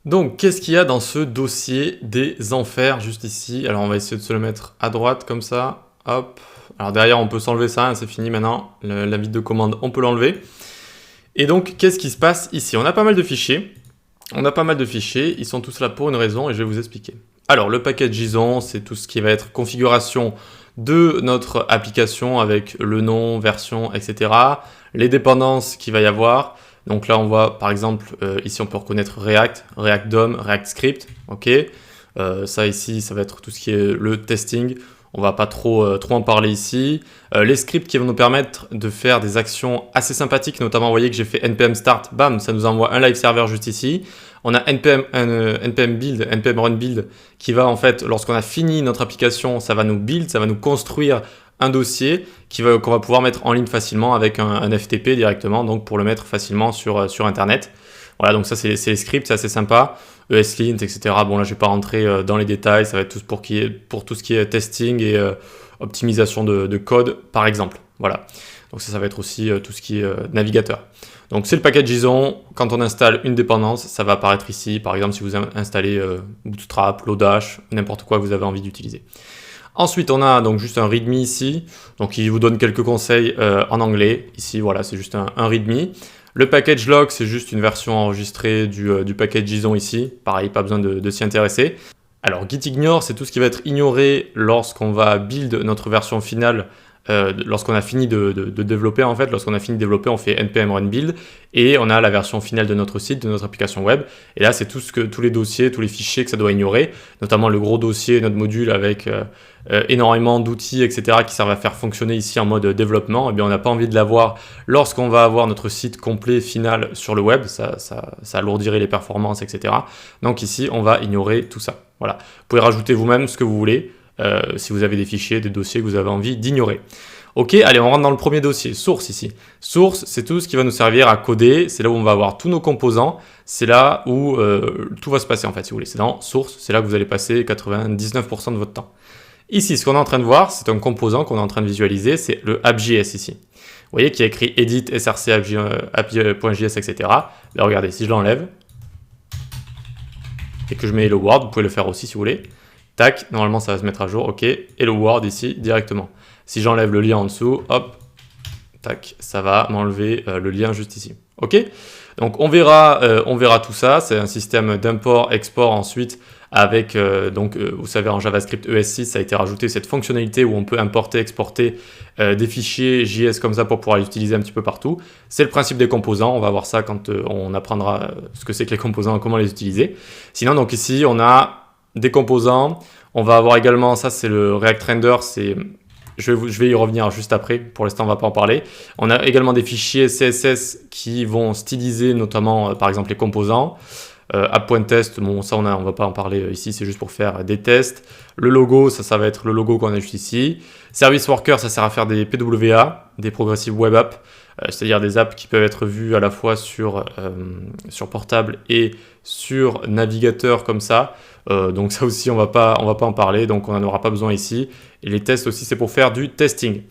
Donc, qu'est-ce qu'il y a dans ce dossier des enfers juste ici? Alors, on va essayer de se le mettre à droite comme ça. Hop. Alors derrière, on peut s'enlever ça, hein, c'est fini maintenant. La vide de commande, on peut l'enlever. Et donc, qu'est-ce qui se passe ici? On a pas mal de fichiers. Ils sont tous là pour une raison et je vais vous expliquer. Alors, le package JSON, c'est tout ce qui va être configuration de notre application avec le nom, version, etc. Les dépendances qu'il va y avoir. Donc là, on voit par exemple, ici on peut reconnaître React, React DOM, React Script. Ok. Ça ici, ça va être tout ce qui est le testing. On va pas trop en parler ici. Les scripts qui vont nous permettre de faire des actions assez sympathiques, notamment, vous voyez que j'ai fait npm start, bam, ça nous envoie un live server juste ici. On a npm build, npm run build, qui va en fait, lorsqu'on a fini notre application, ça va nous build, ça va nous construire un dossier qu'on va pouvoir mettre en ligne facilement avec un FTP directement, donc pour le mettre facilement sur Internet. Voilà, donc ça c'est les scripts, c'est assez sympa. ESLint, etc. Bon là je vais pas rentrer dans les détails, ça va être pour tout ce qui est testing et optimisation de code par exemple. Voilà, donc ça va être aussi tout ce qui est navigateur. Donc c'est le package JSON, quand on installe une dépendance, ça va apparaître ici, par exemple si vous installez Bootstrap, Lodash, n'importe quoi que vous avez envie d'utiliser. Ensuite, on a donc juste un README ici, donc il vous donne quelques conseils en anglais. Ici, voilà, c'est juste un README. Le package log, c'est juste une version enregistrée du package JSON ici. Pareil, pas besoin de s'y intéresser. Alors, git ignore, c'est tout ce qui va être ignoré lorsqu'on va build notre version finale. Lorsqu'on a fini de développer, en fait, lorsqu'on a fini de développer, on fait npm run build et on a la version finale de notre site, de notre application web. Et là, c'est tous les dossiers, tous les fichiers que ça doit ignorer, notamment le gros dossier, notre module avec énormément d'outils, etc., qui servent à faire fonctionner ici en mode développement. Et bien, on n'a pas envie de l'avoir lorsqu'on va avoir notre site complet final sur le web. Ça alourdirait les performances, etc. Donc ici, on va ignorer tout ça. Voilà. Vous pouvez rajouter vous-même ce que vous voulez. Si vous avez des fichiers, des dossiers que vous avez envie d'ignorer. Ok, allez, on rentre dans le premier dossier, source ici. Source, c'est tout ce qui va nous servir à coder, c'est là où on va avoir tous nos composants, c'est là où tout va se passer en fait, si vous voulez. C'est dans source, c'est là que vous allez passer 99% de votre temps. Ici, ce qu'on est en train de voir, c'est un composant qu'on est en train de visualiser, c'est le app.js ici. Vous voyez qu'il y a écrit edit, src, app.js, etc. Là, regardez, si je l'enlève et que je mets hello world, vous pouvez le faire aussi si vous voulez. Tac, normalement ça va se mettre à jour, ok, et le Word ici directement. Si j'enlève le lien en dessous, hop, tac, ça va m'enlever le lien juste ici. Ok, donc on verra tout ça, c'est un système d'import, export ensuite avec, vous savez en JavaScript ES6, ça a été rajouté cette fonctionnalité où on peut importer, exporter des fichiers JS comme ça pour pouvoir les utiliser un petit peu partout. C'est le principe des composants, on va voir ça quand on apprendra ce que c'est que les composants, comment les utiliser. Sinon, donc ici, on a des composants. On va avoir également, ça c'est le React Render, je vais y revenir juste après, pour l'instant on ne va pas en parler. On a également des fichiers CSS qui vont styliser notamment par exemple les composants. App.test, bon ça on ne va pas en parler ici, c'est juste pour faire des tests. Le logo, ça va être le logo qu'on a juste ici. Service Worker, ça sert à faire des PWA, des Progressive Web Apps, c'est-à-dire des apps qui peuvent être vues à la fois sur portable et sur navigateur comme ça. Donc ça aussi on va pas en parler, donc on n'en aura pas besoin ici. Et les tests aussi c'est pour faire du testing.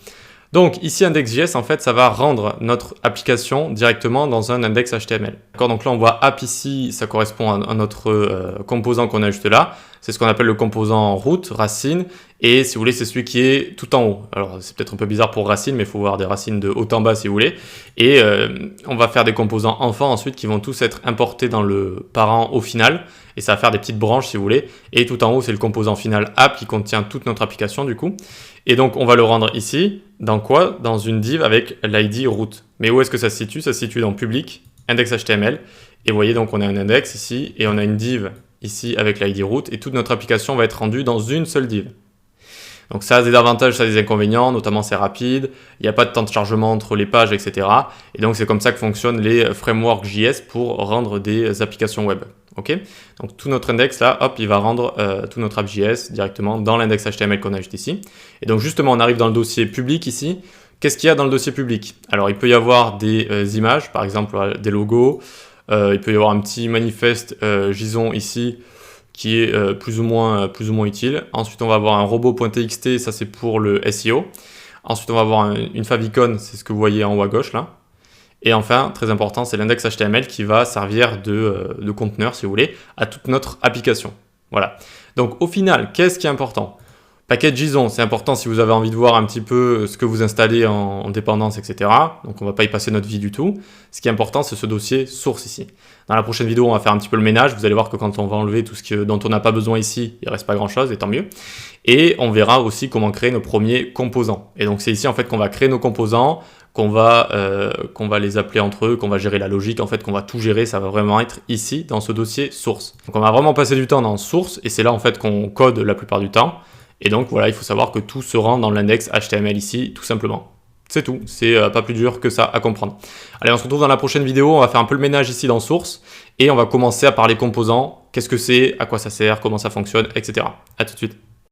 Donc ici index.js en fait ça va rendre notre application directement dans un index HTML. D'accord, donc là on voit app ici, ça correspond à notre composant qu'on a juste là. C'est ce qu'on appelle le composant root, racine, et si vous voulez c'est celui qui est tout en haut. Alors c'est peut-être un peu bizarre pour racine, mais il faut voir des racines de haut en bas si vous voulez. Et on va faire des composants enfants ensuite qui vont tous être importés dans le parent au final, et ça va faire des petites branches si vous voulez. Et tout en haut c'est le composant final app qui contient toute notre application du coup. Et donc on va le rendre ici, dans quoi? Dans une div avec l'id root. Mais où est-ce que ça se situe? Ça se situe dans public, index.html, et vous voyez donc on a un index ici, et on a une div ici avec l'id root, et toute notre application va être rendue dans une seule div. Donc ça a des avantages, ça a des inconvénients, notamment c'est rapide, il n'y a pas de temps de chargement entre les pages, etc. Et donc c'est comme ça que fonctionnent les frameworks JS pour rendre des applications web. Ok, donc tout notre index là, hop, il va rendre tout notre app.js directement dans l'index HTML qu'on a juste ici. Et donc justement, on arrive dans le dossier public ici. Qu'est-ce qu'il y a dans le dossier public? Alors il peut y avoir des images, par exemple des logos. Il peut y avoir un petit manifeste JSON ici qui est plus ou moins utile. Ensuite, on va avoir un robot.txt, ça c'est pour le SEO. Ensuite, on va avoir une favicon, c'est ce que vous voyez en haut à gauche là. Et enfin, très important, c'est l'index HTML qui va servir de conteneur, si vous voulez, à toute notre application. Voilà. Donc au final, qu'est-ce qui est important? Package JSON, c'est important si vous avez envie de voir un petit peu ce que vous installez en dépendance, etc. Donc on ne va pas y passer notre vie du tout. Ce qui est important, c'est ce dossier source ici. Dans la prochaine vidéo, on va faire un petit peu le ménage. Vous allez voir que quand on va enlever tout ce dont on n'a pas besoin ici, il ne reste pas grand-chose, et tant mieux. Et on verra aussi comment créer nos premiers composants. Et donc c'est ici en fait qu'on va créer nos composants, qu'on va les appeler entre eux, qu'on va gérer la logique, en fait qu'on va tout gérer. Ça va vraiment être ici dans ce dossier source. Donc on va vraiment passer du temps dans source, et c'est là en fait qu'on code la plupart du temps. Et donc voilà, il faut savoir que tout se rend dans l'index HTML ici, tout simplement. C'est tout, c'est pas plus dur que ça à comprendre. Allez, on se retrouve dans la prochaine vidéo, on va faire un peu le ménage ici dans source, et on va commencer à parler composants, qu'est-ce que c'est, à quoi ça sert, comment ça fonctionne, etc. À tout de suite.